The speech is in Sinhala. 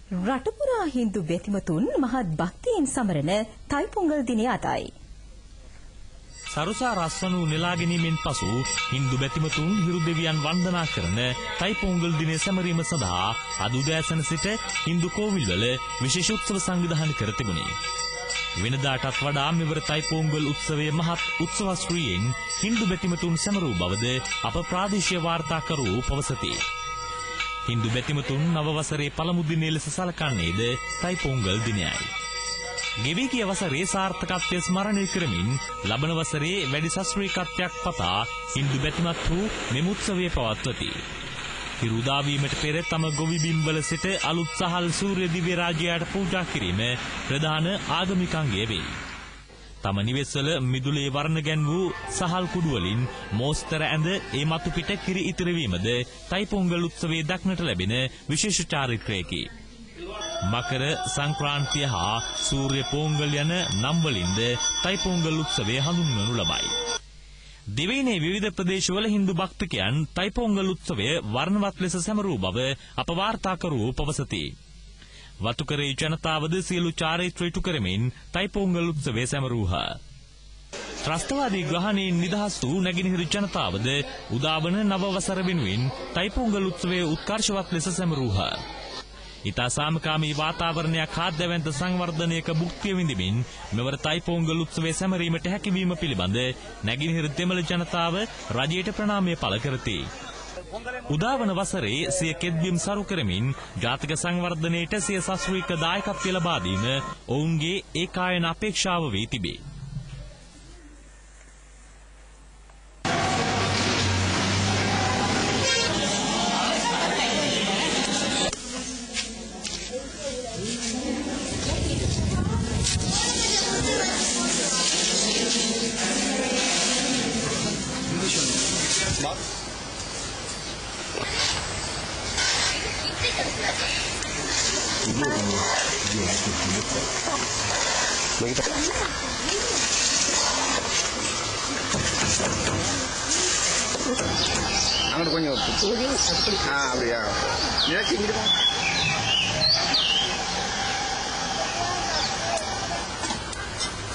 රටපුරා හින්දු බෙතිමතුන් මහත් භක්තියෙන් සමරන තයිපොංගල් දිනය අදයි. සරුසා රස්වනු නෙලා ගැනීමෙන් පසු හින්දු බෙතිමතුන් හිරු දෙවියන් වන්දනා කරන තයිපොංගල් දිනය සැමරීම සඳහා අද උදෑසන සිට හින්දු කෝවිල්වල විශේෂ උත්සව සංවිධානය කර තිබුණේ. වෙනදාටත් වඩා මෙවර තයිපොංගල් උත්සවයේ මහත් උත්සවශ්‍රීයෙන් හින්දු බෙතිමතුන් සැමරූ බවද අප ප්‍රාදේශීය වාර්තාකරුවෝ පවසති. හින්දු බෙතිමතුන් නව වසරේ පළමු දිනයේ ලෙස සලකන්නේද තයිපොංගල් දිනයයි. ගෙවී ගිය වසරේ සාර්ථකත්වය ස්මරණය කරමින් ලබන වසරේ වැඩි ශාස්ත්‍රීයත්වයක් පතා හින්දු බෙතිමත් වූ මෙම උත්සවය පවත්වති. හිරු උදා වීමට පෙර තම ගොවි බිම්වල සිට අලුත් සහල් සූර්ය දිව්‍ය රාජ්‍යයට පූජා කිරීම ප්‍රධාන ආගමික අංගය වේ. තම නිවෙස්වල මිදුලේ වර්ණ ගැන් වූ සහල් කුඩු වලින් මෝස්තර ඇඳ ඒ මතු පිට කිරි ඉතිර වීමද තයිපොංගල් උත්සවයේ දක්නට ලැබෙන විශේෂ චාරිත්‍රයකි. මකර සංක්‍රාන්තිය හා සූර්ය පොංගල් යන නම් වලින්ද තයිපොංගල් උත්සවය හඳුන්වනු ලබයි. දිවයිනේ විවිධ ප්‍රදේශවල හින්දු භක්තිකයන් තයිපොංගල් උත්සවය වර්ණවත් ලෙස සැමරූ බව අප වාර්තාකරුවෝ පවසති. වතුකරේ ජනතාවද සියලු චාරිත්‍ර ඉටු කරමින් තයිපොංගල් උත්සවය සැමරූහ. ත්‍රස්තවාදී ග්‍රහණයෙන් නිදහස් වූ නැගෙනහිර ජනතාවද උදාවන නව වසර වෙනුවෙන් තයිපොංගල් උත්සවය උත්කර්ෂවත් ලෙස සැමරූහ. ඉතා සාමකාමී වාතාවරණයක් හා දැවැන්ත සංවර්ධනයක භුක්තිය විඳිමින් මෙවර තයිපොංගල් උත්සවය සැමරීමට හැකිවීම පිළිබඳ නැගෙනහිර දෙමළ ජනතාව රජයට ප්‍රණාමය පළ කරති. උදාවන වසරේ සිය කෙත්බිම් සරු කරමින් ජාතික සංවර්ධනයට සිය ශාස්ත්‍රීය දායකත්වය ලබා දීම ඔවුන්ගේ ඒකායන අපේක්ෂාව වී තිබේ. Angkat punya. Ah, beliau. Dia tinggi dong.